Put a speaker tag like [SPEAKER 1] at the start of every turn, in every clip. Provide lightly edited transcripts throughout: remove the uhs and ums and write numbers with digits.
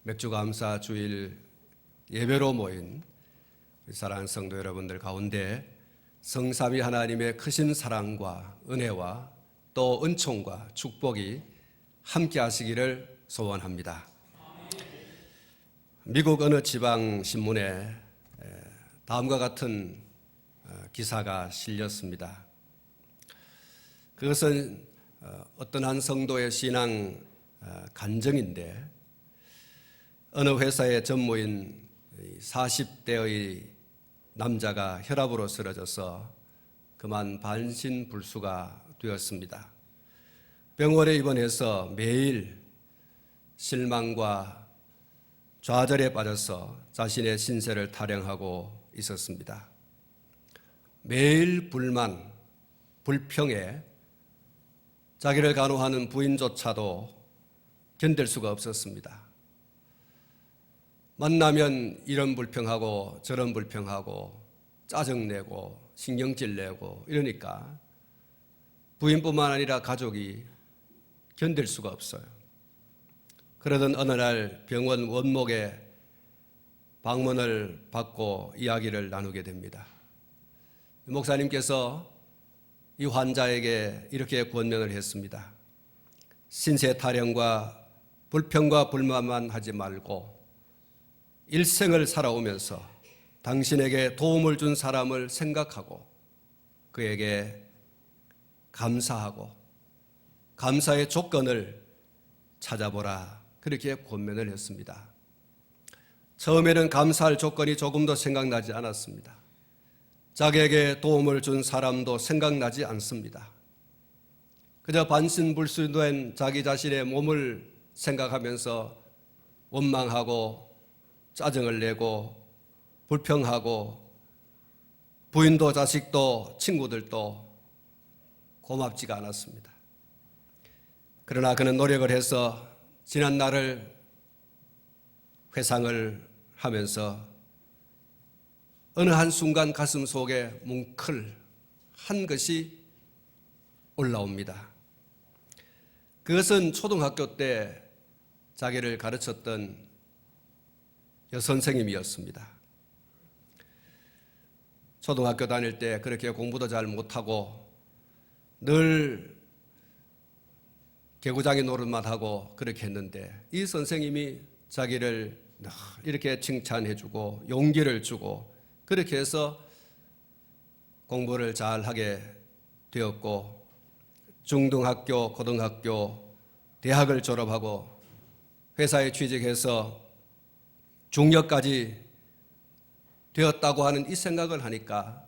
[SPEAKER 1] 맥주감사 주일 예배로 모인 사랑하는 성도 여러분들 가운데 성삼위 하나님의 크신 사랑과 은혜와 또 은총과 축복이 함께 하시기를 소원합니다. 미국 어느 지방 신문에 다음과 같은 기사가 실렸습니다. 그것은 어떤 한 성도의 신앙 간증인데 어느 회사의 전무인 40대의 남자가 혈압으로 쓰러져서 그만 반신불수가 되었습니다. 병원에 입원해서 매일 실망과 좌절에 빠져서 자신의 신세를 타령하고 있었습니다. 매일 불만, 불평에 자기를 간호하는 부인조차도 견딜 수가 없었습니다. 만나면 이런 불평하고 저런 불평하고 짜증내고 신경질내고 이러니까 부인뿐만 아니라 가족이 견딜 수가 없어요. 그러던 어느 날 병원 원목에 방문을 받고 이야기를 나누게 됩니다. 목사님께서 이 환자에게 이렇게 권면을 했습니다. 신세 타령과 불평과 불만만 하지 말고 일생을 살아오면서 당신에게 도움을 준 사람을 생각하고 그에게 감사하고 감사의 조건을 찾아보라. 그렇게 권면을 했습니다. 처음에는 감사할 조건이 조금도 생각나지 않았습니다. 자기에게 도움을 준 사람도 생각나지 않습니다. 그저 반신불수된 자기 자신의 몸을 생각하면서 원망하고 짜증을 내고 불평하고 부인도 자식도 친구들도 고맙지가 않았습니다. 그러나 그는 노력을 해서 지난 날을 회상을 하면서 어느 한순간 가슴 속에 뭉클한 것이 올라옵니다. 그것은 초등학교 때 자기를 가르쳤던 여선생님이었습니다. 초등학교 다닐 때 그렇게 공부도 잘 못하고 늘 개구장이 노릇만 하고 그렇게 했는데 이 선생님이 자기를 이렇게 칭찬해주고 용기를 주고 그렇게 해서 공부를 잘하게 되었고 중등학교, 고등학교, 대학을 졸업하고 회사에 취직해서 중역까지 되었다고 하는 이 생각을 하니까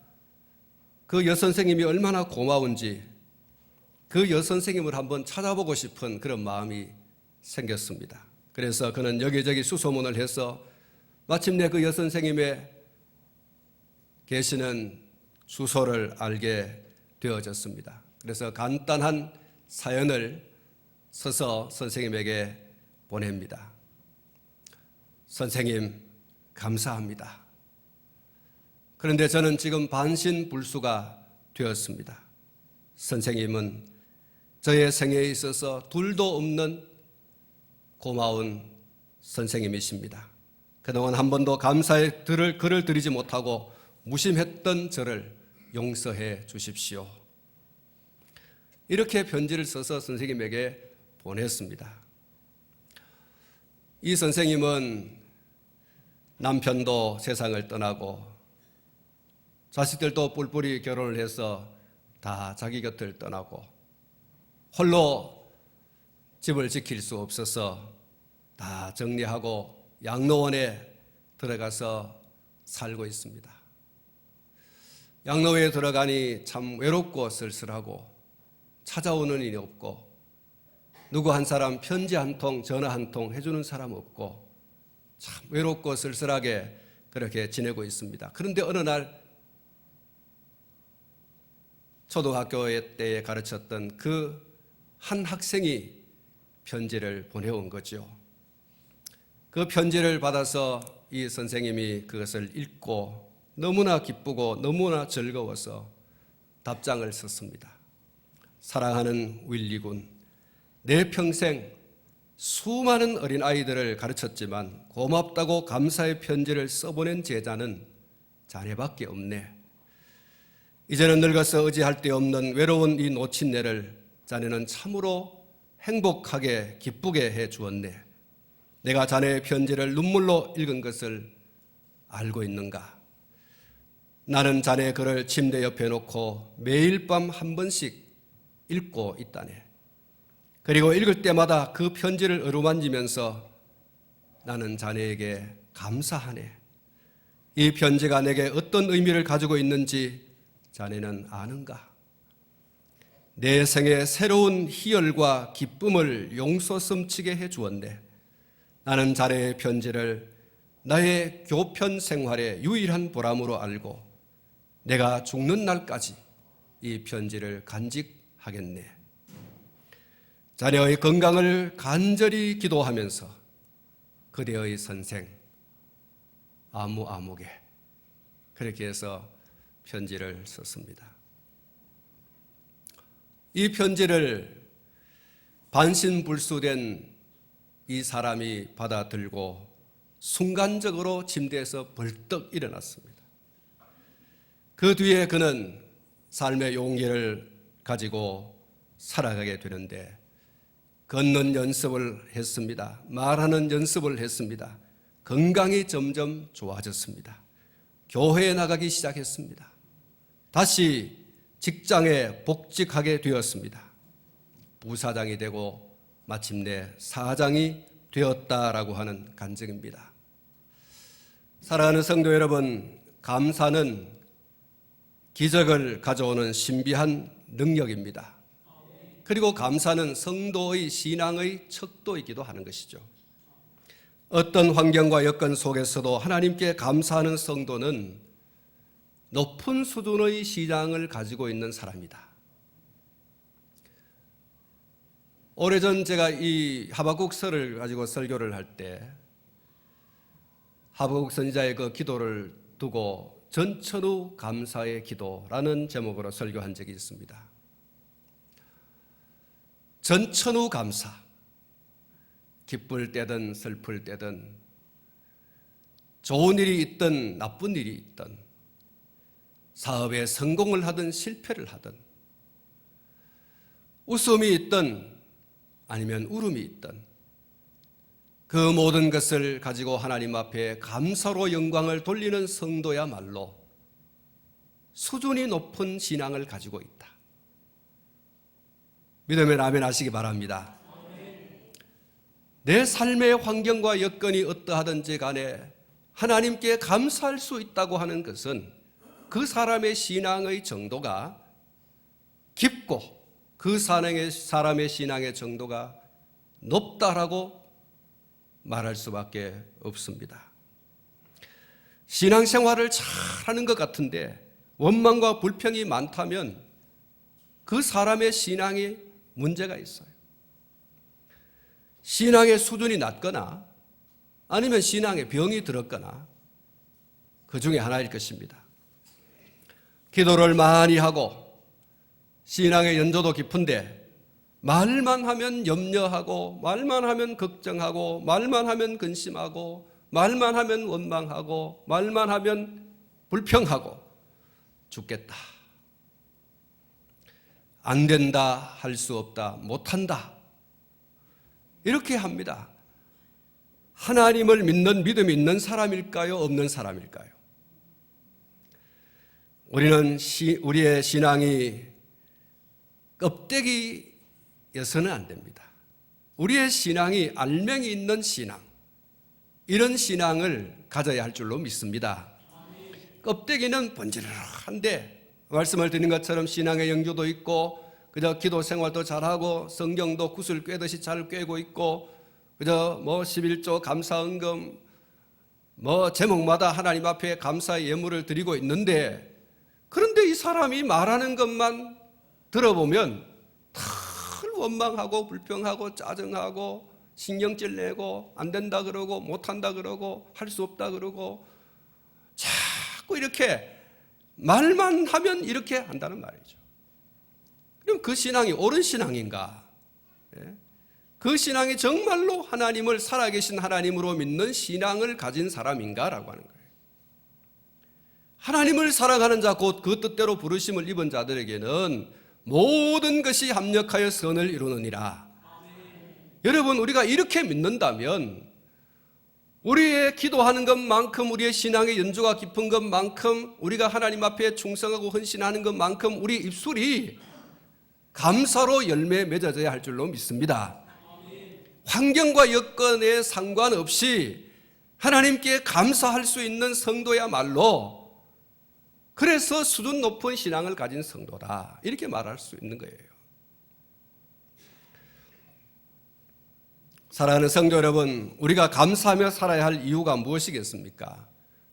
[SPEAKER 1] 그 여선생님이 얼마나 고마운지 그 여선생님을 한번 찾아보고 싶은 그런 마음이 생겼습니다. 그래서 그는 여기저기 수소문을 해서 마침내 그 여선생님의 계시는 주소를 알게 되어졌습니다. 그래서 간단한 사연을 써서 선생님에게 보냅니다. 선생님, 감사합니다. 그런데 저는 지금 반신불수가 되었습니다. 선생님은 저의 생애에 있어서 둘도 없는 고마운 선생님이십니다. 그동안 한 번도 감사의 글을 드리지 못하고 무심했던 저를 용서해 주십시오. 이렇게 편지를 써서 선생님에게 보냈습니다. 이 선생님은 남편도 세상을 떠나고 자식들도 뿔뿔이 결혼을 해서 다 자기 곁을 떠나고 홀로 집을 지킬 수 없어서 다 정리하고 양로원에 들어가서 살고 있습니다. 양로원에 들어가니 참 외롭고 쓸쓸하고 찾아오는 일이 없고 누구 한 사람 편지 한 통, 전화 한 통 해주는 사람 없고 참 외롭고 쓸쓸하게 그렇게 지내고 있습니다. 그런데 어느 날 초등학교 때에 가르쳤던 그 한 학생이 편지를 보내온 거죠. 그 편지를 받아서 이 선생님이 그것을 읽고 너무나 기쁘고 너무나 즐거워서 답장을 썼습니다. 사랑하는 윌리 군, 내 평생 수많은 어린아이들을 가르쳤지만 고맙다고 감사의 편지를 써보낸 제자는 자네밖에 없네. 이제는 늙어서 의지할 데 없는 외로운 이 노친네를 자네는 참으로 행복하게 기쁘게 해 주었네. 내가 자네의 편지를 눈물로 읽은 것을 알고 있는가? 나는 자네의 글을 침대 옆에 놓고 매일 밤 한 번씩 읽고 있다네. 그리고 읽을 때마다 그 편지를 어루만지면서 나는 자네에게 감사하네. 이 편지가 내게 어떤 의미를 가지고 있는지 자네는 아는가? 내 생에 새로운 희열과 기쁨을 용서 섬치게 해 주었네. 나는 자네의 편지를 나의 교편 생활의 유일한 보람으로 알고 내가 죽는 날까지 이 편지를 간직하겠네. 자네의 건강을 간절히 기도하면서 그대의 선생 아무개, 그렇게 해서 편지를 썼습니다. 이 편지를 반신불수된 이 사람이 받아들고 순간적으로 침대에서 벌떡 일어났습니다. 그 뒤에 그는 삶의 용기를 가지고 살아가게 되는데 걷는 연습을 했습니다. 말하는 연습을 했습니다. 건강이 점점 좋아졌습니다. 교회에 나가기 시작했습니다. 다시 직장에 복직하게 되었습니다. 부사장이 되고 마침내 사장이 되었다라고 하는 간증입니다. 사랑하는 성도 여러분, 감사는 기적을 가져오는 신비한 능력입니다. 그리고 감사는 성도의 신앙의 척도이기도 하는 것이죠. 어떤 환경과 여건 속에서도 하나님께 감사하는 성도는 높은 수준의 신앙을 가지고 있는 사람이다. 오래전 제가 이 하박국서를 가지고 설교를 할 때 하박국 선지자의 그 기도를 두고 전천후 감사의 기도라는 제목으로 설교한 적이 있습니다. 전천후 감사, 기쁠 때든 슬플 때든 좋은 일이 있든 나쁜 일이 있든 사업에 성공을 하든 실패를 하든 웃음이 있든 아니면 울음이 있든 그 모든 것을 가지고 하나님 앞에 감사로 영광을 돌리는 성도야말로 수준이 높은 신앙을 가지고 있다. 믿으면 아멘 하시기 바랍니다. 내 삶의 환경과 여건이 어떠하든지 간에 하나님께 감사할 수 있다고 하는 것은 그 사람의 신앙의 정도가 깊고 그 사람의 신앙의 정도가 높다라고 말할 수밖에 없습니다. 신앙생활을 잘하는 것 같은데 원망과 불평이 많다면 그 사람의 신앙이 문제가 있어요. 신앙의 수준이 낮거나 아니면 신앙에 병이 들었거나 그 중에 하나일 것입니다. 기도를 많이 하고 신앙의 연조도 깊은데 말만 하면 염려하고 말만 하면 걱정하고 말만 하면 근심하고 말만 하면 원망하고 말만 하면 불평하고 죽겠다, 안 된다, 할 수 없다, 못한다 이렇게 합니다. 하나님을 믿는 믿음이 있는 사람일까요? 없는 사람일까요? 우리는 우리의 신앙이 껍데기여서는 안 됩니다. 우리의 신앙이 알맹이 있는 신앙, 이런 신앙을 가져야 할 줄로 믿습니다. 껍데기는 번지르르한데 말씀을 드린 것처럼 신앙의 영주도 있고 그저 기도 생활도 잘하고 성경도 구슬 꿰듯이 잘 꿰고 있고 그저 11조 감사헌금 제목마다 하나님 앞에 감사의 예물을 드리고 있는데, 그런데 이 사람이 말하는 것만 들어보면 다 원망하고 불평하고 짜증하고 신경질 내고 안 된다 그러고 못한다 그러고 할 수 없다 그러고 자꾸 이렇게 말만 하면 이렇게 한다는 말이죠. 그럼 그 신앙이 옳은 신앙인가? 그 신앙이 정말로 하나님을 살아계신 하나님으로 믿는 신앙을 가진 사람인가라고 하는 거예요. 하나님을 사랑하는 자, 곧 그 뜻대로 부르심을 입은 자들에게는 모든 것이 합력하여 선을 이루느니라. 여러분, 우리가 이렇게 믿는다면 우리의 기도하는 것만큼, 우리의 신앙의 연주가 깊은 것만큼, 우리가 하나님 앞에 충성하고 헌신하는 것만큼 우리 입술이 감사로 열매 맺어져야 할 줄로 믿습니다. 환경과 여건에 상관없이 하나님께 감사할 수 있는 성도야말로, 그래서 수준 높은 신앙을 가진 성도다, 이렇게 말할 수 있는 거예요. 사랑하는 성도 여러분, 우리가 감사하며 살아야 할 이유가 무엇이겠습니까?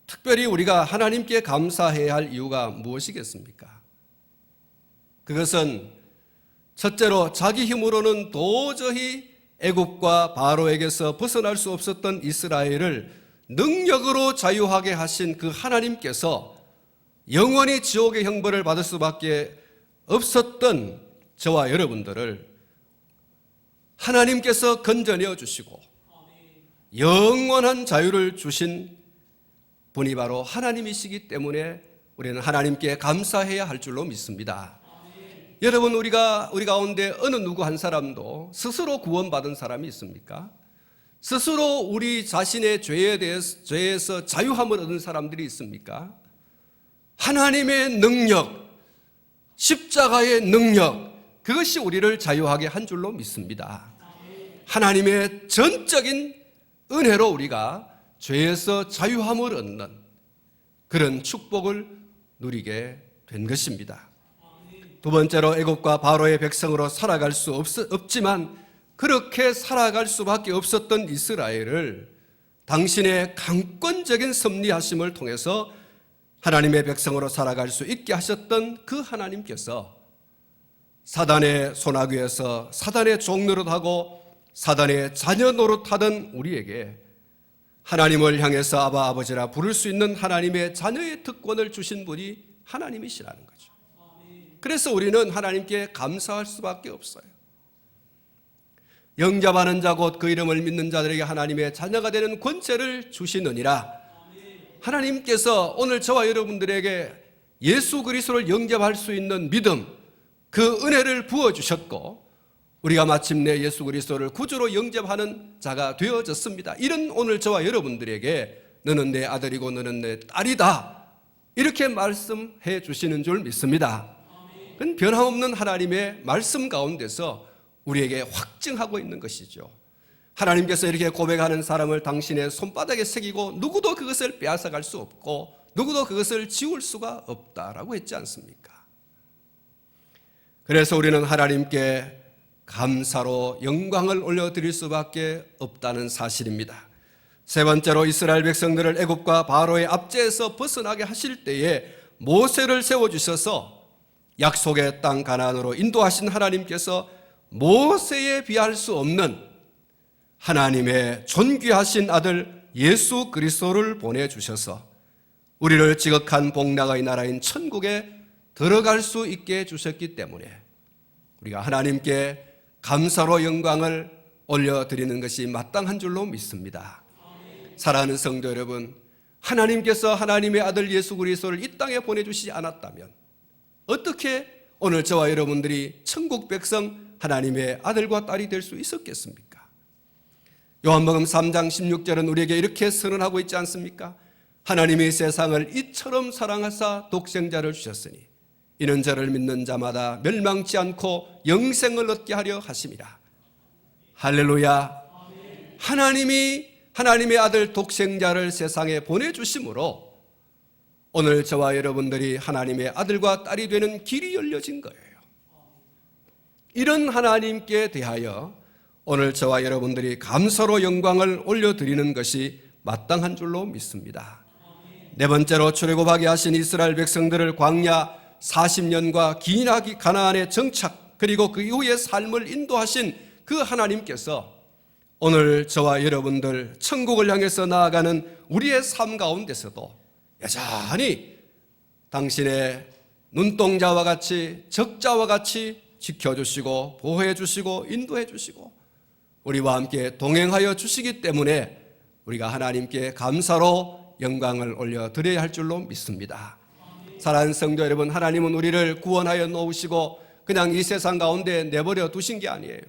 [SPEAKER 1] 특별히 우리가 하나님께 감사해야 할 이유가 무엇이겠습니까? 그것은 첫째로 자기 힘으로는 도저히 애굽과 바로에게서 벗어날 수 없었던 이스라엘을 능력으로 자유하게 하신 그 하나님께서 영원히 지옥의 형벌을 받을 수밖에 없었던 저와 여러분들을 하나님께서 건져내어 주시고 영원한 자유를 주신 분이 바로 하나님이시기 때문에 우리는 하나님께 감사해야 할 줄로 믿습니다. 여러분, 우리 가운데 어느 누구 한 사람도 스스로 구원받은 사람이 있습니까? 스스로 우리 자신의 죄에서 자유함을 얻은 사람들이 있습니까? 하나님의 능력, 십자가의 능력, 그것이 우리를 자유하게 한 줄로 믿습니다. 하나님의 전적인 은혜로 우리가 죄에서 자유함을 얻는 그런 축복을 누리게 된 것입니다. 두 번째로, 애굽과 바로의 백성으로 살아갈 수 없지만 그렇게 살아갈 수밖에 없었던 이스라엘을 당신의 강권적인 섭리하심을 통해서 하나님의 백성으로 살아갈 수 있게 하셨던 그 하나님께서 사단의 소나귀에서 사단의 종 노릇하고 사단의 자녀 노릇하던 우리에게 하나님을 향해서 아바 아버지라 부를 수 있는 하나님의 자녀의 특권을 주신 분이 하나님이시라는 거죠. 그래서 우리는 하나님께 감사할 수밖에 없어요. 영접하는 자, 곧 그 이름을 믿는 자들에게 하나님의 자녀가 되는 권세를 주시느니라. 하나님께서 오늘 저와 여러분들에게 예수 그리스도를 영접할 수 있는 믿음, 그 은혜를 부어주셨고 우리가 마침내 예수 그리스도를 구주로 영접하는 자가 되어졌습니다. 이런 오늘 저와 여러분들에게 너는 내 아들이고 너는 내 딸이다, 이렇게 말씀해 주시는 줄 믿습니다. 그건 변함없는 하나님의 말씀 가운데서 우리에게 확증하고 있는 것이죠. 하나님께서 이렇게 고백하는 사람을 당신의 손바닥에 새기고 누구도 그것을 빼앗아갈 수 없고 누구도 그것을 지울 수가 없다라고 했지 않습니까? 그래서 우리는 하나님께 감사로 영광을 올려드릴 수밖에 없다는 사실입니다. 세 번째로, 이스라엘 백성들을 애굽과 바로의 압제에서 벗어나게 하실 때에 모세를 세워주셔서 약속의 땅 가나안으로 인도하신 하나님께서 모세에 비할 수 없는 하나님의 존귀하신 아들 예수 그리스도를 보내주셔서 우리를 지극한 복락의 나라인 천국에 들어갈 수 있게 해주셨기 때문에 우리가 하나님께 감사로 영광을 올려드리는 것이 마땅한 줄로 믿습니다. 사랑하는 성도 여러분, 하나님께서 하나님의 아들 예수 그리스도를 이 땅에 보내주시지 않았다면 어떻게 오늘 저와 여러분들이 천국 백성 하나님의 아들과 딸이 될 수 있었겠습니까? 요한복음 3장 16절은 우리에게 이렇게 선언하고 있지 않습니까? 하나님이 세상을 이처럼 사랑하사 독생자를 주셨으니 이는 저를 믿는 자마다 멸망치 않고 영생을 얻게 하려 하심이라. 할렐루야. 하나님이 하나님의 아들 독생자를 세상에 보내주심으로 오늘 저와 여러분들이 하나님의 아들과 딸이 되는 길이 열려진 거예요. 이런 하나님께 대하여 오늘 저와 여러분들이 감사로 영광을 올려드리는 것이 마땅한 줄로 믿습니다. 네 번째로, 출애굽하게 하신 이스라엘 백성들을 광야 40년과 기나기 가나안에 정착, 그리고 그 이후의 삶을 인도하신 그 하나님께서 오늘 저와 여러분들 천국을 향해서 나아가는 우리의 삶 가운데서도 여전히 당신의 눈동자와 같이 적자와 같이 지켜주시고 보호해 주시고 인도해 주시고 우리와 함께 동행하여 주시기 때문에 우리가 하나님께 감사로 영광을 올려드려야 할 줄로 믿습니다. 사랑하는 성도 여러분, 하나님은 우리를 구원하여 놓으시고 그냥 이 세상 가운데 내버려 두신 게 아니에요.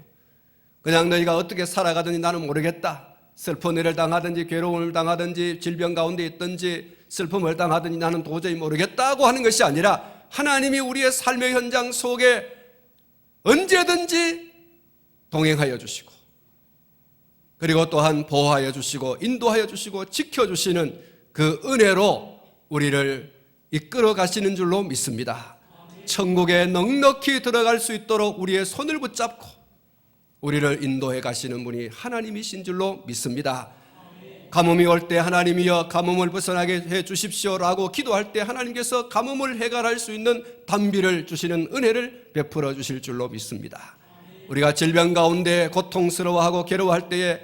[SPEAKER 1] 그냥 너희가 어떻게 살아가든지 나는 모르겠다, 슬픈 일을 당하든지 괴로움을 당하든지 질병 가운데 있든지 슬픔을 당하든지 나는 도저히 모르겠다고 하는 것이 아니라 하나님이 우리의 삶의 현장 속에 언제든지 동행하여 주시고 그리고 또한 보호하여 주시고 인도하여 주시고 지켜주시는 그 은혜로 우리를 이끌어 가시는 줄로 믿습니다. 천국에 넉넉히 들어갈 수 있도록 우리의 손을 붙잡고 우리를 인도해 가시는 분이 하나님이신 줄로 믿습니다. 가뭄이 올 때 하나님이여 가뭄을 벗어나게 해 주십시오라고 기도할 때 하나님께서 가뭄을 해결할 수 있는 단비를 주시는 은혜를 베풀어 주실 줄로 믿습니다. 우리가 질병 가운데 고통스러워하고 괴로워할 때에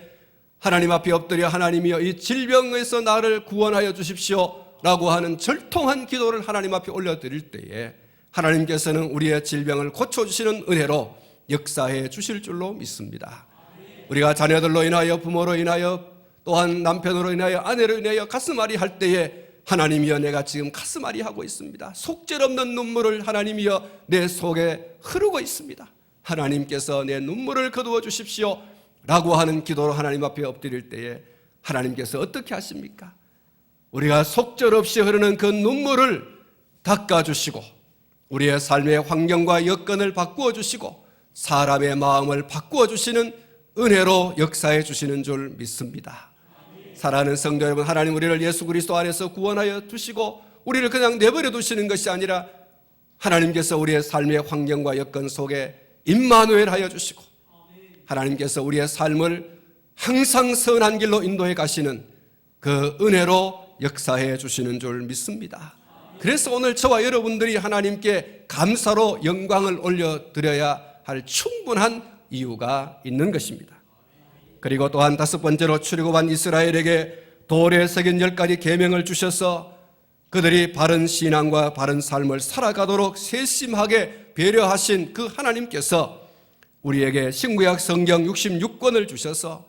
[SPEAKER 1] 하나님 앞에 엎드려 하나님이여 이 질병에서 나를 구원하여 주십시오라고 하는 절통한 기도를 하나님 앞에 올려드릴 때에 하나님께서는 우리의 질병을 고쳐주시는 은혜로 역사해 주실 줄로 믿습니다. 우리가 자녀들로 인하여 부모로 인하여 또한 남편으로 인하여 아내로 인하여 가슴앓이 할 때에 하나님이여 내가 지금 가슴앓이 하고 있습니다. 속절없는 눈물을 하나님이여 내 속에 흐르고 있습니다. 하나님께서 내 눈물을 거두어 주십시오 라고 하는 기도로 하나님 앞에 엎드릴 때에 하나님께서 어떻게 하십니까? 우리가 속절없이 흐르는 그 눈물을 닦아주시고 우리의 삶의 환경과 여건을 바꾸어 주시고 사람의 마음을 바꾸어 주시는 은혜로 역사해 주시는 줄 믿습니다. 사랑하는 성도 여러분, 하나님 우리를 예수 그리스도 안에서 구원하여 두시고 우리를 그냥 내버려 두시는 것이 아니라 하나님께서 우리의 삶의 환경과 여건 속에 임마누엘 하여 주시고 하나님께서 우리의 삶을 항상 선한 길로 인도해 가시는 그 은혜로 역사해 주시는 줄 믿습니다. 그래서 오늘 저와 여러분들이 하나님께 감사로 영광을 올려드려야 할 충분한 이유가 있는 것입니다. 그리고 또한 다섯 번째로 출애굽한 이스라엘에게 돌에 새긴 10가지 계명을 주셔서 그들이 바른 신앙과 바른 삶을 살아가도록 세심하게 배려하신 그 하나님께서 우리에게 신구약 성경 66권을 주셔서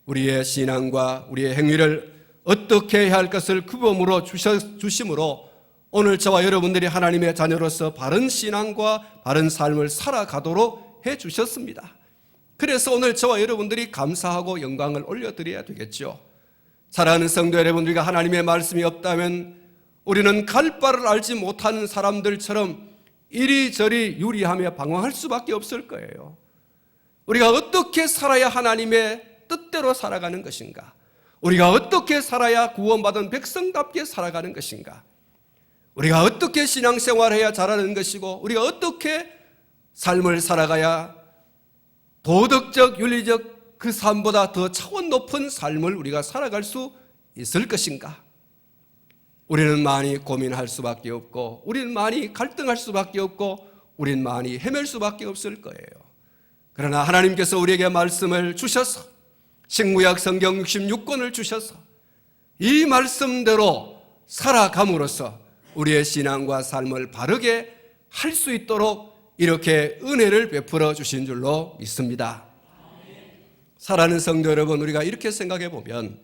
[SPEAKER 1] 우리의 신앙과 우리의 행위를 어떻게 해야 할 것을 규범으로 주심으로 오늘 저와 여러분들이 하나님의 자녀로서 바른 신앙과 바른 삶을 살아가도록 해 주셨습니다. 그래서 오늘 저와 여러분들이 감사하고 영광을 올려드려야 되겠죠. 사랑하는 성도 여러분, 우리가 하나님의 말씀이 없다면 우리는 갈 바를 알지 못하는 사람들처럼 이리저리 유리하며 방황할 수밖에 없을 거예요. 우리가 어떻게 살아야 하나님의 뜻대로 살아가는 것인가? 우리가 어떻게 살아야 구원받은 백성답게 살아가는 것인가? 우리가 어떻게 신앙생활해야 잘하는 것이고 우리가 어떻게 삶을 살아가야 도덕적, 윤리적 그 삶보다 더 차원 높은 삶을 우리가 살아갈 수 있을 것인가? 우리는 많이 고민할 수밖에 없고 우리는 많이 갈등할 수밖에 없고 우리는 많이 헤맬 수밖에 없을 거예요. 그러나 하나님께서 우리에게 말씀을 주셔서 신구약 성경 66권을 주셔서 이 말씀대로 살아감으로써 우리의 신앙과 삶을 바르게 할 수 있도록 이렇게 은혜를 베풀어 주신 줄로 믿습니다. 사랑하는 성도 여러분, 우리가 이렇게 생각해 보면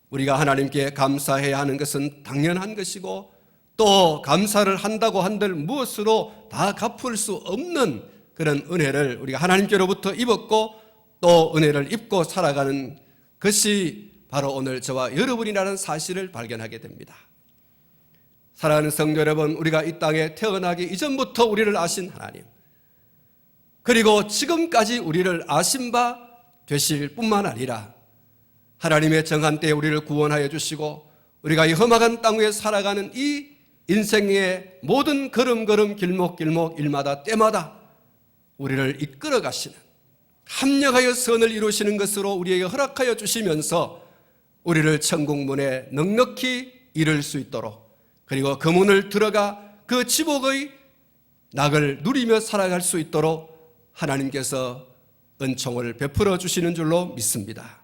[SPEAKER 1] 우리가 하나님께 감사해야 하는 것은 당연한 것이고 또 감사를 한다고 한들 무엇으로 다 갚을 수 없는 그런 은혜를 우리가 하나님께로부터 입었고 또 은혜를 입고 살아가는 것이 바로 오늘 저와 여러분이라는 사실을 발견하게 됩니다. 사랑하는 성도 여러분, 우리가 이 땅에 태어나기 이전부터 우리를 아신 하나님, 그리고 지금까지 우리를 아신 바 되실 뿐만 아니라 하나님의 정한 때에 우리를 구원하여 주시고 우리가 이 험악한 땅 위에 살아가는 이 인생의 모든 걸음걸음 길목길목 일마다 때마다 우리를 이끌어 가시는 합력하여 선을 이루시는 것으로 우리에게 허락하여 주시면서 우리를 천국문에 넉넉히 이룰 수 있도록 그리고 그 문을 들어가 그 지복의 낙을 누리며 살아갈 수 있도록 하나님께서 은총을 베풀어 주시는 줄로 믿습니다.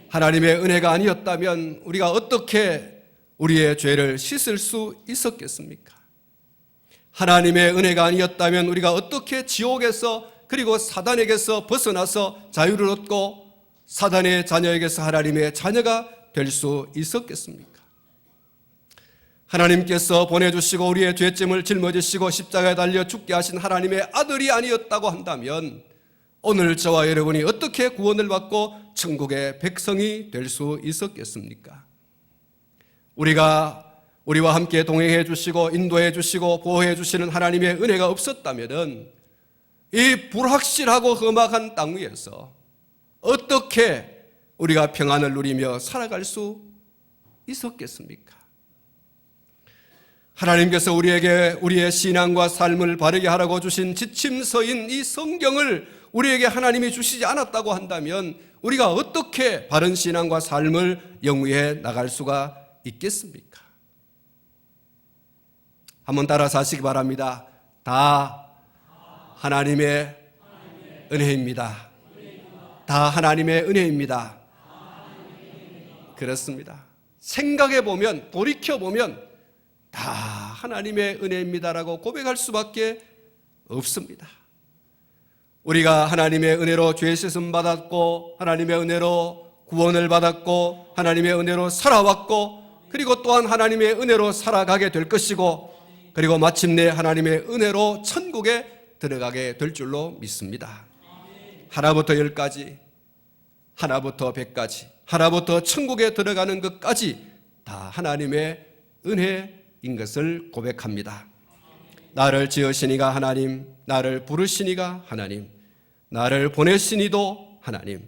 [SPEAKER 1] 하나님의 은혜가 아니었다면 우리가 어떻게 우리의 죄를 씻을 수 있었겠습니까? 하나님의 은혜가 아니었다면 우리가 어떻게 지옥에서 그리고 사단에게서 벗어나서 자유를 얻고 사단의 자녀에게서 하나님의 자녀가 될 수 있었겠습니까? 하나님께서 보내주시고 우리의 죄짐을 짊어지시고 십자가에 달려 죽게 하신 하나님의 아들이 아니었다고 한다면 오늘 저와 여러분이 어떻게 구원을 받고 천국의 백성이 될 수 있었겠습니까? 우리와 함께 동행해 주시고 인도해 주시고 보호해 주시는 하나님의 은혜가 없었다면 이 불확실하고 험악한 땅 위에서 어떻게 우리가 평안을 누리며 살아갈 수 있었겠습니까? 하나님께서 우리에게 우리의 신앙과 삶을 바르게 하라고 주신 지침서인 이 성경을 우리에게 하나님이 주시지 않았다고 한다면 우리가 어떻게 바른 신앙과 삶을 영위해 나갈 수가 있겠습니까? 한번 따라서 하시기 바랍니다. 다 하나님의 은혜입니다. 다 하나님의 은혜입니다. 그렇습니다. 생각해보면, 돌이켜보면 다 하나님의 은혜입니다라고 고백할 수밖에 없습니다. 우리가 하나님의 은혜로 죄 씻음 받았고 하나님의 은혜로 구원을 받았고 하나님의 은혜로 살아왔고 그리고 또한 하나님의 은혜로 살아가게 될 것이고 그리고 마침내 하나님의 은혜로 천국에 들어가게 될 줄로 믿습니다. 하나부터 열까지, 하나부터 백까지, 하나부터 천국에 들어가는 것까지 다 하나님의 은혜인 것을 고백합니다. 나를 지으시니가 하나님, 나를 부르시니가 하나님, 나를 보내시니도 하나님,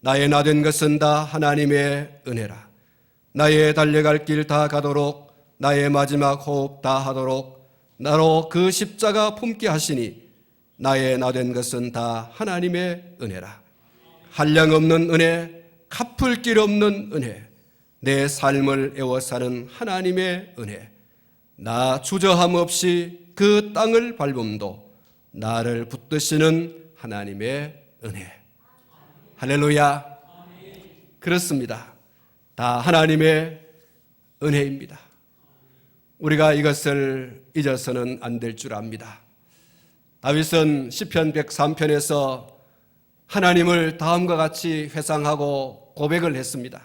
[SPEAKER 1] 나의 나된 것은 다 하나님의 은혜라. 나의 달려갈 길 다 가도록, 나의 마지막 호흡 다 하도록 나로 그 십자가 품게 하시니 나의 나된 것은 다 하나님의 은혜라. 한량없는 은혜, 갚을 길 없는 은혜, 내 삶을 애워사는 하나님의 은혜, 나 주저함 없이 그 땅을 밟음도 나를 붙드시는 하나님의 은혜. 할렐루야. 그렇습니다. 다 하나님의 은혜입니다. 우리가 이것을 잊어서는 안 될 줄 압니다. 다윗은 시편 103편에서 하나님을 다음과 같이 회상하고 고백을 했습니다.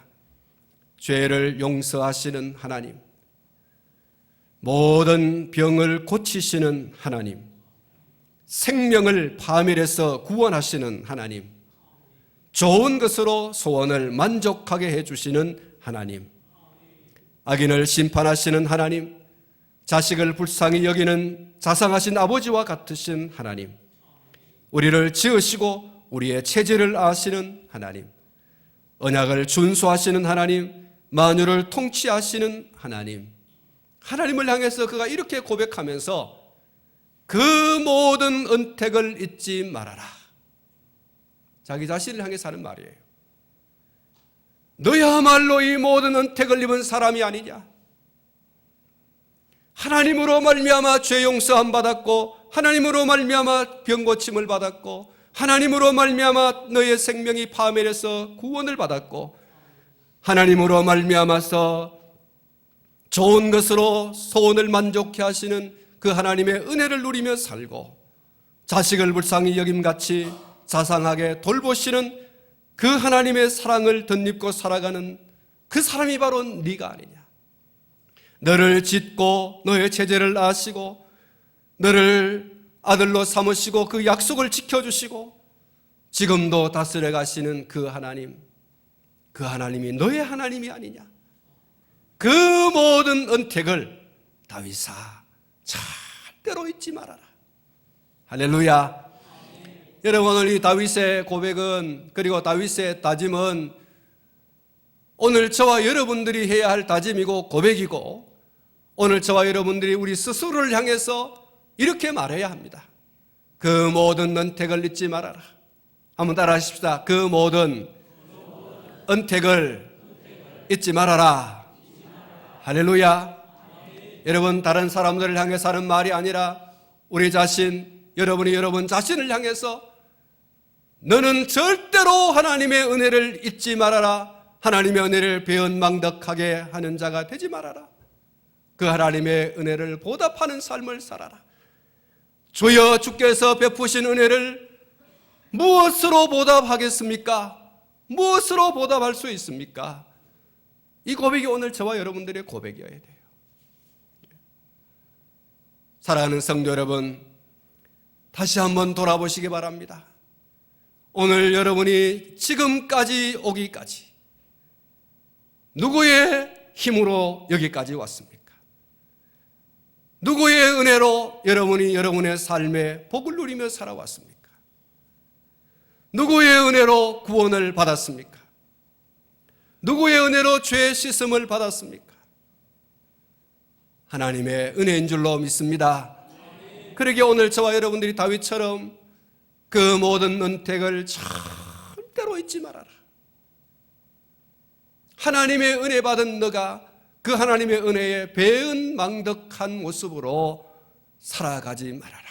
[SPEAKER 1] 죄를 용서하시는 하나님, 모든 병을 고치시는 하나님, 생명을 파멸해서 구원하시는 하나님, 좋은 것으로 소원을 만족하게 해주시는 하나님, 악인을 심판하시는 하나님, 자식을 불쌍히 여기는 자상하신 아버지와 같으신 하나님, 우리를 지으시고 우리의 체질을 아시는 하나님, 언약을 준수하시는 하나님, 만유를 통치하시는 하나님, 하나님을 향해서 그가 이렇게 고백하면서 그 모든 은택을 잊지 말아라. 자기 자신을 향해서 하는 말이에요. 너야말로 이 모든 은택을 입은 사람이 아니냐? 하나님으로 말미암아 죄 용서함 받았고 하나님으로 말미암아 병 고침을 받았고 하나님으로 말미암아 너의 생명이 파멸해서 구원을 받았고 하나님으로 말미암아서 좋은 것으로 소원을 만족케 하시는 그 하나님의 은혜를 누리며 살고 자식을 불쌍히 여김같이 자상하게 돌보시는 그 하나님의 사랑을 덧입고 살아가는 그 사람이 바로 네가 아니냐. 너를 짓고 너의 체제를 아시고 너를 아들로 삼으시고 그 약속을 지켜주시고 지금도 다스려 가시는 그 하나님, 그 하나님이 너의 하나님이 아니냐. 그 모든 은택을 다윗아 절대로 잊지 말아라. 할렐루야. 여러분, 오늘 이 다윗의 고백은, 그리고 다윗의 다짐은 오늘 저와 여러분들이 해야 할 다짐이고 고백이고, 오늘 저와 여러분들이 우리 스스로를 향해서 이렇게 말해야 합니다. 그 모든 은택을 잊지 말아라. 한번 따라 하십시다. 그 모든 은택을 잊지 말아라. 할렐루야. 여러분, 다른 사람들을 향해서 하는 말이 아니라 우리 자신, 여러분이 여러분 자신을 향해서 너는 절대로 하나님의 은혜를 잊지 말아라. 하나님의 은혜를 배은망덕하게 하는 자가 되지 말아라. 그 하나님의 은혜를 보답하는 삶을 살아라. 주여, 주께서 베푸신 은혜를 무엇으로 보답하겠습니까? 무엇으로 보답할 수 있습니까? 이 고백이 오늘 저와 여러분들의 고백이어야 돼요. 사랑하는 성도 여러분, 다시 한번 돌아보시기 바랍니다. 오늘 여러분이 지금까지 오기까지 누구의 힘으로 여기까지 왔습니까? 누구의 은혜로 여러분이 여러분의 삶에 복을 누리며 살아왔습니까? 누구의 은혜로 구원을 받았습니까? 누구의 은혜로 죄 씻음을 받았습니까? 하나님의 은혜인 줄로 믿습니다. 그러기에 오늘 저와 여러분들이 다윗처럼 그 모든 은택을 절대로 잊지 말아라. 하나님의 은혜 받은 너가 그 하나님의 은혜에 배은망덕한 모습으로 살아가지 말아라.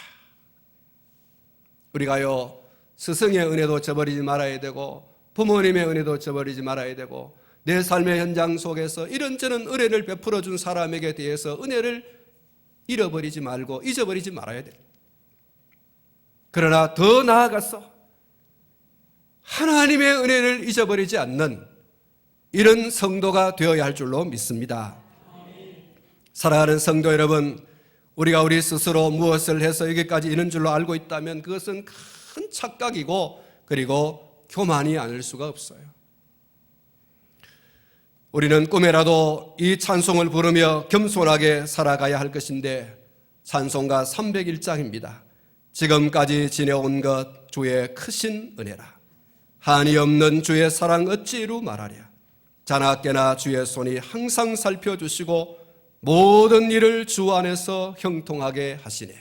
[SPEAKER 1] 우리가요, 스승의 은혜도 저버리지 말아야 되고 부모님의 은혜도 저버리지 말아야 되고 내 삶의 현장 속에서 이런저런 은혜를 베풀어 준 사람에게 대해서 은혜를 잃어버리지 말고 잊어버리지 말아야 돼. 그러나 더 나아가서 하나님의 은혜를 잊어버리지 않는 이런 성도가 되어야 할 줄로 믿습니다. 사랑하는 성도 여러분, 우리가 우리 스스로 무엇을 해서 여기까지 이런 줄로 알고 있다면 그것은 큰 착각이고 그리고 교만이 아닐 수가 없어요. 우리는 꿈에라도 이 찬송을 부르며 겸손하게 살아가야 할 것인데 찬송가 301장입니다. 지금까지 지내온 것 주의 크신 은혜라. 한이 없는 주의 사랑 어찌 이루 말하랴. 자나깨나 주의 손이 항상 살펴주시고 모든 일을 주 안에서 형통하게 하시네.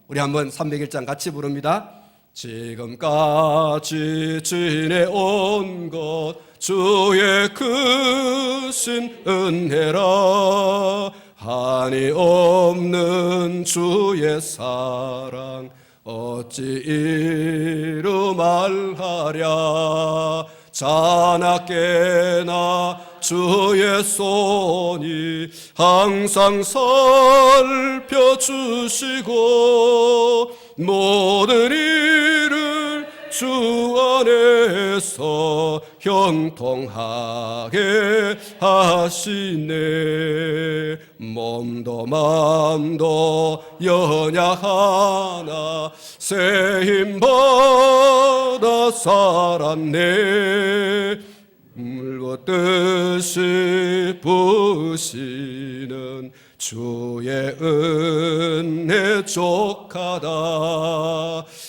[SPEAKER 1] 우리 한번 301장 같이 부릅니다. 지금까지 지내온 것 주의 크신 은혜라. 한이 없는 주의 사랑 어찌 이루 말하랴. 자나깨나 주의 손이 항상 살펴주시고 모든 일을 주 안에서 형통하게 하시네. 몸도 마음도 연약하나 새 힘 받아 살았네. 물붓듯이 부으시는 주의 은혜 족하다.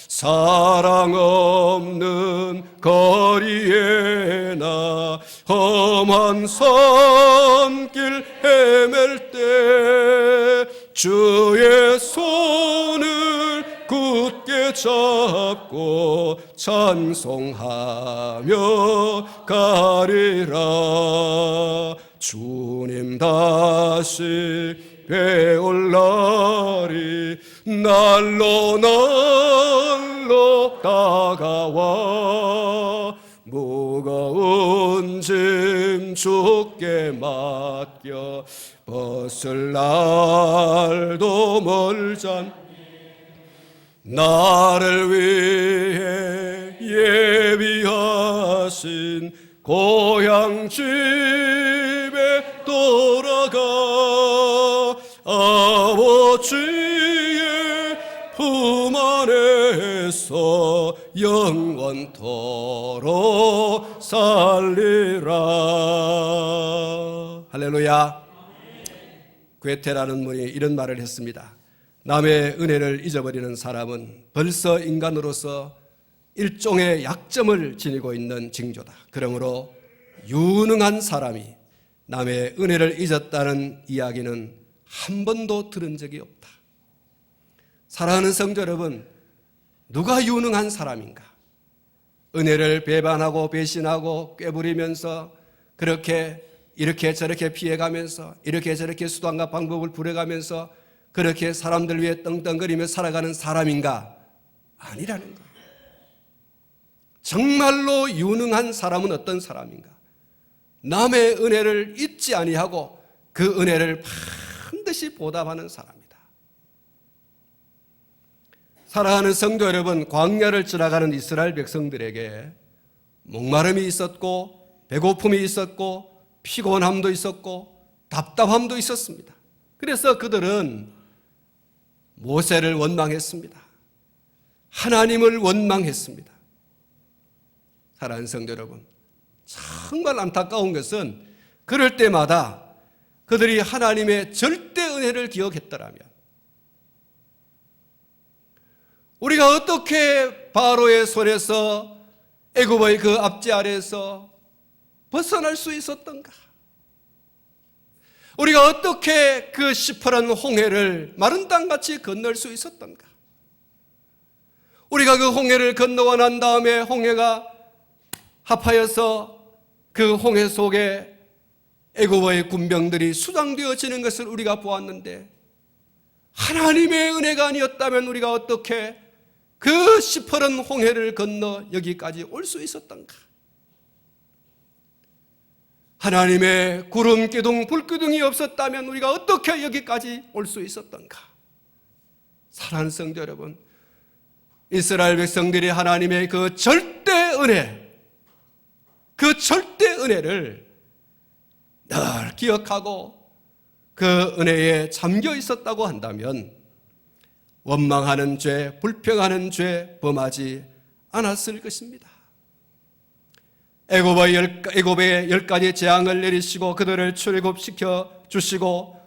[SPEAKER 1] 사랑 없는 거리에 나 험한 산길 헤맬 때 주의 손을 굳게 잡고 찬송하며 가리라. 주님 다시 배올 날이 날로 다가와. 무거운 짐 주께 맡겨 벗을 날도 멀잖. 나를 위해 예비하신 고향 집에 돌아가 아버지의 품 안에서 영원토록 살리라. 할렐루야. 괴테라는 분이 이런 말을 했습니다. 남의 은혜를 잊어버리는 사람은 벌써 인간으로서 일종의 약점을 지니고 있는 징조다. 그러므로 유능한 사람이 남의 은혜를 잊었다는 이야기는 한 번도 들은 적이 없다. 사랑하는 성도 여러분, 누가 유능한 사람인가? 은혜를 배반하고 배신하고 꾀부리면서 그렇게 이렇게 저렇게 피해가면서 이렇게 저렇게 수단과 방법을 부려가면서 그렇게 사람들 위해 떵떵거리며 살아가는 사람인가? 아니라는 거예요. 정말로 유능한 사람은 어떤 사람인가? 남의 은혜를 잊지 아니하고 그 은혜를 반드시 보답하는 사람이다. 사랑하는 성도 여러분, 광야를 지나가는 이스라엘 백성들에게 목마름이 있었고 배고픔이 있었고 피곤함도 있었고 답답함도 있었습니다. 그래서 그들은 모세를 원망했습니다. 하나님을 원망했습니다. 사랑하는 성도 여러분, 정말 안타까운 것은 그럴 때마다 그들이 하나님의 절대 은혜를 기억했더라면 우리가 어떻게 바로의 손에서 애굽의 그 압제 아래에서 벗어날 수 있었던가? 우리가 어떻게 그 시퍼런 홍해를 마른 땅같이 건널 수 있었던가? 우리가 그 홍해를 건너고 난 다음에 홍해가 합하여서 그 홍해 속에 애굽의 군병들이 수장되어지는 것을 우리가 보았는데 하나님의 은혜가 아니었다면 우리가 어떻게 그 시퍼런 홍해를 건너 여기까지 올 수 있었던가? 하나님의 구름 기둥, 불 기둥이 없었다면 우리가 어떻게 여기까지 올 수 있었던가? 사랑하는 성도 여러분, 이스라엘 백성들이 하나님의 그 절대 은혜, 그 절대 은혜를 늘 기억하고 그 은혜에 잠겨 있었다고 한다면 원망하는 죄, 불평하는 죄 범하지 않았을 것입니다. 애굽의 10가지 재앙을 내리시고 그들을 출애굽시켜 주시고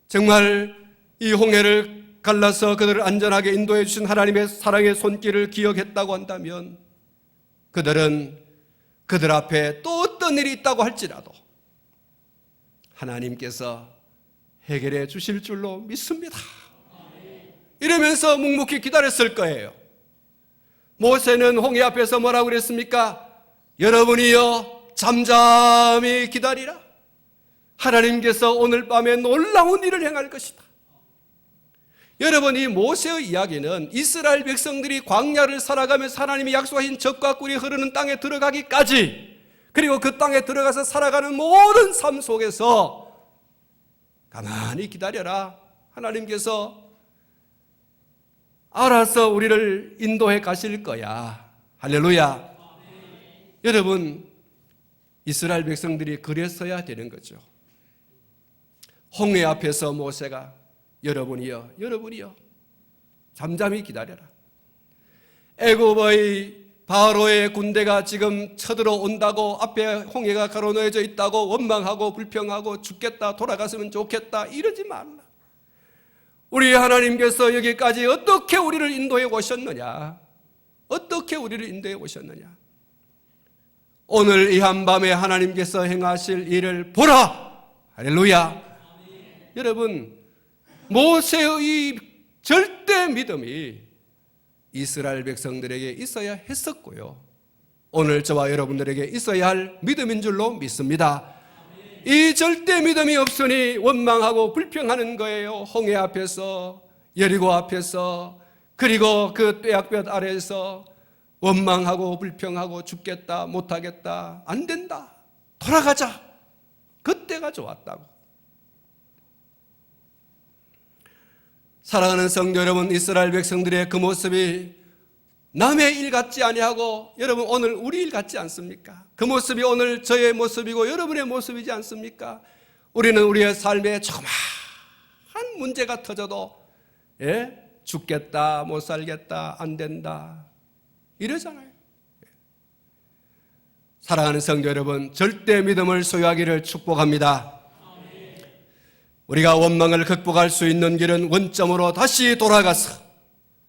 [SPEAKER 1] 정말 이 홍해를 갈라서 그들을 안전하게 인도해 주신 하나님의 사랑의 손길을 기억했다고 한다면 그들은 그들 앞에 또 어떤 일이 있다고 할지라도 하나님께서 해결해 주실 줄로 믿습니다. 이러면서 묵묵히 기다렸을 거예요. 모세는 홍해 앞에서 뭐라고 그랬습니까? 여러분이여 잠잠히 기다리라. 하나님께서 오늘 밤에 놀라운 일을 행할 것이다. 여러분, 이 모세의 이야기는 이스라엘 백성들이 광야를 살아가면서 하나님이 약속하신 젖과 꿀이 흐르는 땅에 들어가기까지, 그리고 그 땅에 들어가서 살아가는 모든 삶 속에서 가만히 기다려라. 하나님께서 알아서 우리를 인도해 가실 거야. 할렐루야. 여러분, 이스라엘 백성들이 그랬어야 되는 거죠. 홍해 앞에서 모세가 여러분이여 잠잠히 기다려라. 애굽의 바로의 군대가 지금 쳐들어온다고, 앞에 홍해가 가로놓여져 있다고 원망하고 불평하고 죽겠다, 돌아갔으면 좋겠다 이러지 말라. 우리 하나님께서 여기까지 어떻게 우리를 인도해 오셨느냐? 어떻게 우리를 인도해 오셨느냐? 오늘 이 한밤에 하나님께서 행하실 일을 보라. 할렐루야. 여러분, 모세의 절대 믿음이 이스라엘 백성들에게 있어야 했었고요, 오늘 저와 여러분들에게 있어야 할 믿음인 줄로 믿습니다. 이 절대 믿음이 없으니 원망하고 불평하는 거예요. 홍해 앞에서, 여리고 앞에서, 그리고 그 떼약볕 아래에서 원망하고 불평하고 죽겠다, 못하겠다, 안 된다, 돌아가자, 그때가 좋았다고. 사랑하는 성도 여러분, 이스라엘 백성들의 그 모습이 남의 일 같지 아니하고 여러분 오늘 우리 일 같지 않습니까? 그 모습이 오늘 저의 모습이고 여러분의 모습이지 않습니까? 우리는 우리의 삶에 조그마한 문제가 터져도 죽겠다, 못 살겠다, 안 된다 이러잖아요. 사랑하는 성도 여러분, 절대 믿음을 소유하기를 축복합니다. 우리가 원망을 극복할 수 있는 길은 원점으로 다시 돌아가서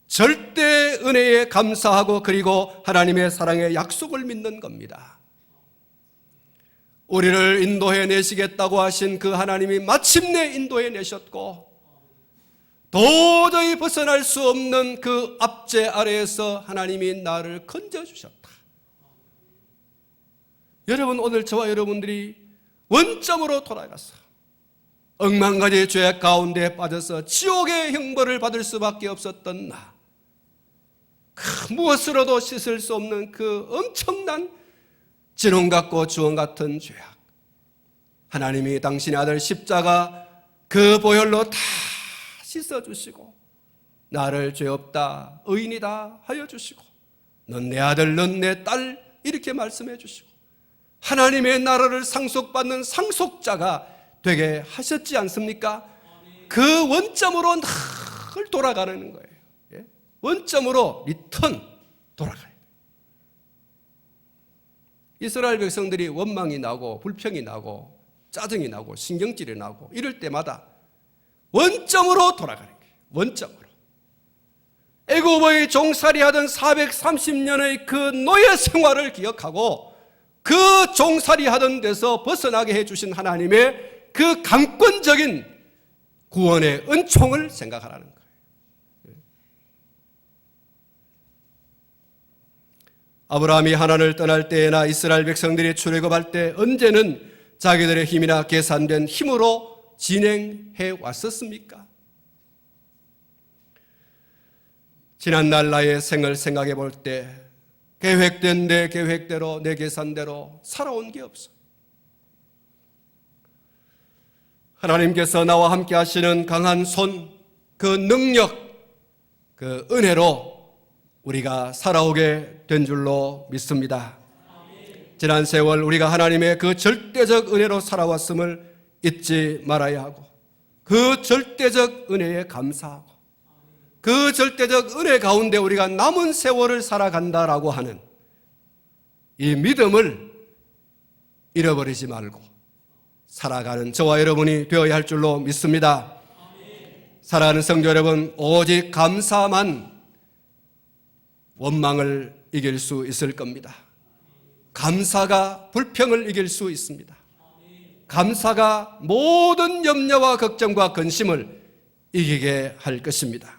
[SPEAKER 1] 절대 은혜에 감사하고 그리고 하나님의 사랑의 약속을 믿는 겁니다. 우리를 인도해 내시겠다고 하신 그 하나님이 마침내 인도해 내셨고 도저히 벗어날 수 없는 그 압제 아래에서 하나님이 나를 건져주셨다. 여러분, 오늘 저와 여러분들이 원점으로 돌아가서 억만가지 죄 가운데 빠져서 지옥의 형벌을 받을 수밖에 없었던 나, 그 무엇으로도 씻을 수 없는 그 엄청난 진홍 같고 주홍 같은 죄악, 하나님이 당신의 아들 십자가 그 보혈로 다 씻어주시고 나를 죄 없다 의인이다 하여 주시고 넌 내 아들 넌 내 딸 이렇게 말씀해 주시고 하나님의 나라를 상속받는 상속자가 되게 하셨지 않습니까? 그 원점으로 늘 돌아가는 거예요. 예? 원점으로 리턴 돌아가요. 이스라엘 백성들이 원망이 나고 불평이 나고 짜증이 나고 신경질이 나고 이럴 때마다 원점으로 돌아가는 거예요. 원점으로. 애굽의 종살이하던 430년의 그 노예 생활을 기억하고 그 종살이하던 데서 벗어나게 해주신 하나님의 그 강권적인 구원의 은총을 생각하라는 거예요. 아브라함이 하나님을 떠날 때나 이스라엘 백성들이 출애굽할 때 언제는 자기들의 힘이나 계산된 힘으로 진행해 왔었습니까? 지난날 나의 생을 생각해 볼 때 계획된 내 계획대로 내 계산대로 살아온 게 없어. 하나님께서 나와 함께 하시는 강한 손, 그 능력, 그 은혜로 우리가 살아오게 된 줄로 믿습니다. 지난 세월 우리가 하나님의 그 절대적 은혜로 살아왔음을 잊지 말아야 하고 그 절대적 은혜에 감사하고 그 절대적 은혜 가운데 우리가 남은 세월을 살아간다라고 하는 이 믿음을 잃어버리지 말고 살아가는 저와 여러분이 되어야 할 줄로 믿습니다. 사랑하는 성도 여러분, 오직 감사만 원망을 이길 수 있을 겁니다. 감사가 불평을 이길 수 있습니다. 감사가 모든 염려와 걱정과 근심을 이기게 할 것입니다.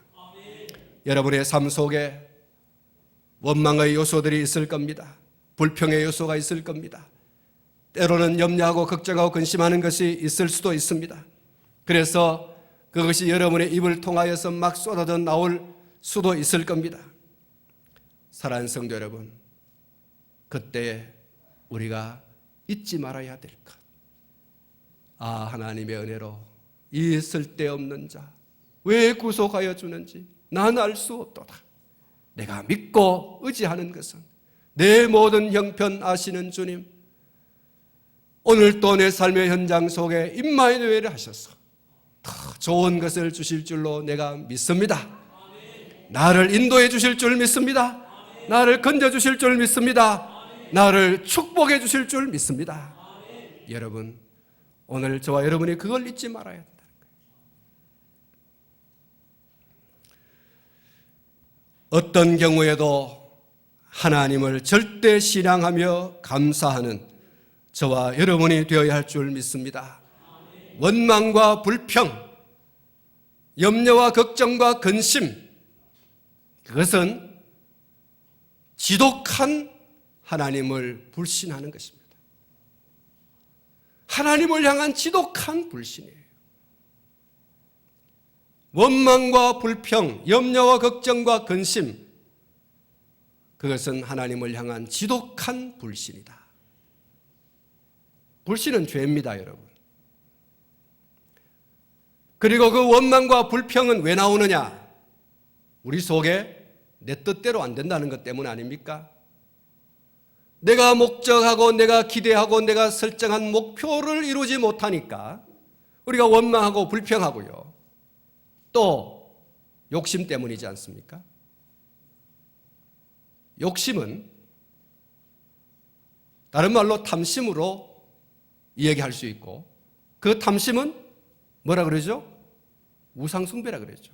[SPEAKER 1] 여러분의 삶 속에 원망의 요소들이 있을 겁니다. 불평의 요소가 있을 겁니다. 때로는 염려하고 걱정하고 근심하는 것이 있을 수도 있습니다. 그래서 그것이 여러분의 입을 통하여서 막 쏟아져 나올 수도 있을 겁니다. 사랑하는 성도 여러분, 그때 우리가 잊지 말아야 될 것. 하나님의 은혜로 이 쓸데없는 자 왜 구속하여 주는지 난 알 수 없도다. 내가 믿고 의지하는 것은 내 모든 형편 아시는 주님, 오늘 또 내 삶의 현장 속에 임마누엘을 하셔서 더 좋은 것을 주실 줄로 내가 믿습니다. 나를 인도해 주실 줄 믿습니다. 나를 건져 주실 줄 믿습니다. 나를 축복해 주실 줄 믿습니다. 여러분, 오늘 저와 여러분이 그걸 잊지 말아야 된다는 거예요. 어떤 경우에도 하나님을 절대 신앙하며 감사하는 저와 여러분이 되어야 할 줄 믿습니다. 원망과 불평, 염려와 걱정과 근심, 그것은 지독한 하나님을 불신하는 것입니다. 하나님을 향한 지독한 불신이에요. 원망과 불평, 염려와 걱정과 근심, 그것은 하나님을 향한 지독한 불신이다. 불신은 죄입니다, 여러분. 그리고 그 원망과 불평은 왜 나오느냐? 우리 속에 내 뜻대로 안 된다는 것 때문 아닙니까? 내가 목적하고 내가 기대하고 내가 설정한 목표를 이루지 못하니까 우리가 원망하고 불평하고요. 또 욕심 때문이지 않습니까? 욕심은 다른 말로 탐심으로 이야기할 수 있고, 그 탐심은 뭐라 그러죠? 우상숭배라 그러죠.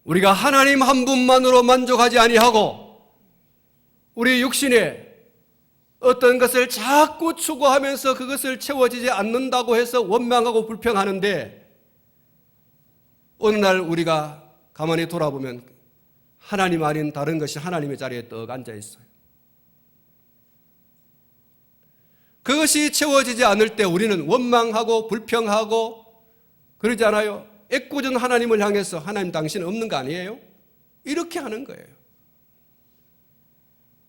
[SPEAKER 1] 우리가 하나님 한 분만으로 만족하지 아니하고 우리 육신에 어떤 것을 자꾸 추구하면서 그것을 채워지지 않는다고 해서 원망하고 불평하는데, 어느 날 우리가 가만히 돌아보면 하나님 아닌 다른 것이 하나님의 자리에 떡 앉아 있어요. 그것이 채워지지 않을 때 우리는 원망하고 불평하고 그러지 않아요? 애꿎은 하나님을 향해서 하나님 당신은 없는 거 아니에요? 이렇게 하는 거예요.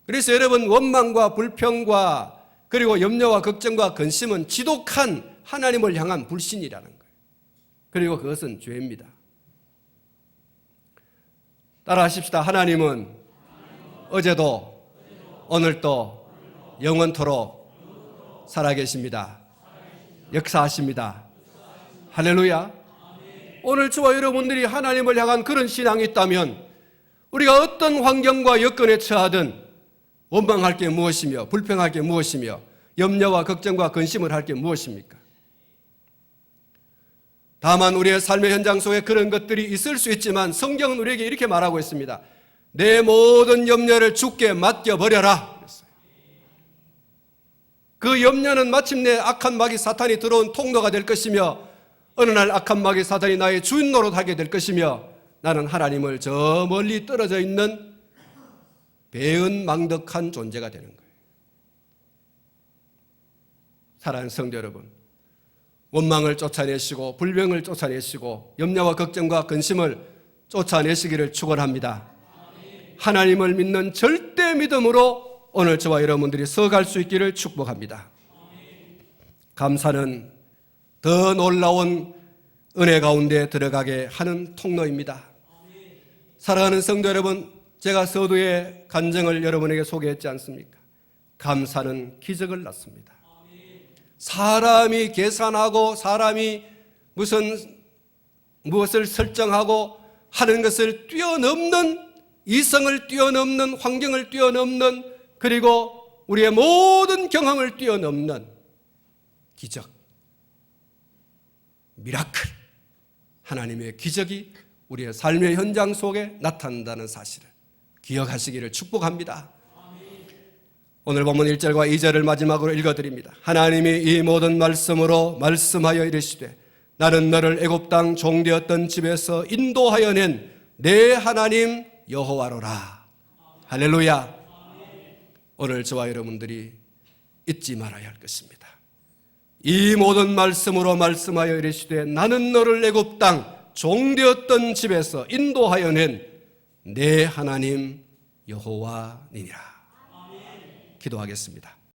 [SPEAKER 1] 그래서 여러분, 원망과 불평과 그리고 염려와 걱정과 근심은 지독한 하나님을 향한 불신이라는 거예요. 그리고 그것은 죄입니다. 따라하십시다. 하나님은 어제도 오늘도 영원토록 살아계십니다. 역사하십니다. 할렐루야. 오늘 저와 여러분들이 하나님을 향한 그런 신앙이 있다면 우리가 어떤 환경과 여건에 처하든 원망할 게 무엇이며 불평할 게 무엇이며 염려와 걱정과 근심을 할 게 무엇입니까? 다만 우리의 삶의 현장 속에 그런 것들이 있을 수 있지만 성경은 우리에게 이렇게 말하고 있습니다. 내 모든 염려를 주께 맡겨버려라. 그 염려는 마침내 악한 마귀 사탄이 들어온 통로가 될 것이며 어느 날 악한 마귀 사탄이 나의 주인 노릇하게 될 것이며 나는 하나님을 저 멀리 떨어져 있는 배은망덕한 존재가 되는 거예요. 사랑하는 성도 여러분, 원망을 쫓아내시고 불평을 쫓아내시고 염려와 걱정과 근심을 쫓아내시기를 축원합니다. 하나님을 믿는 절대 믿음으로 오늘 저와 여러분들이 서갈 수 있기를 축복합니다. 감사는 더 놀라운 은혜 가운데 들어가게 하는 통로입니다. 사랑하는 성도 여러분, 제가 서두에 간증을 여러분에게 소개했지 않습니까? 감사는 기적을 낳습니다. 사람이 계산하고 사람이 무엇을 설정하고 하는 것을 뛰어넘는, 이성을 뛰어넘는, 환경을 뛰어넘는, 그리고 우리의 모든 경험을 뛰어넘는 기적, 미라클, 하나님의 기적이 우리의 삶의 현장 속에 나타난다는 사실을 기억하시기를 축복합니다. 오늘 본문 1절과 2절을 마지막으로 읽어드립니다. 하나님이 이 모든 말씀으로 말씀하여 이르시되 나는 너를 애굽 땅 종되었던 집에서 인도하여 낸 내 하나님 여호와로라. 할렐루야. 오늘 저와 여러분들이 잊지 말아야 할 것입니다. 이 모든 말씀으로 말씀하여 이르시되 나는 너를 애굽 땅 종되었던 집에서 인도하여 낸 내 하나님 여호와니라. 기도하겠습니다.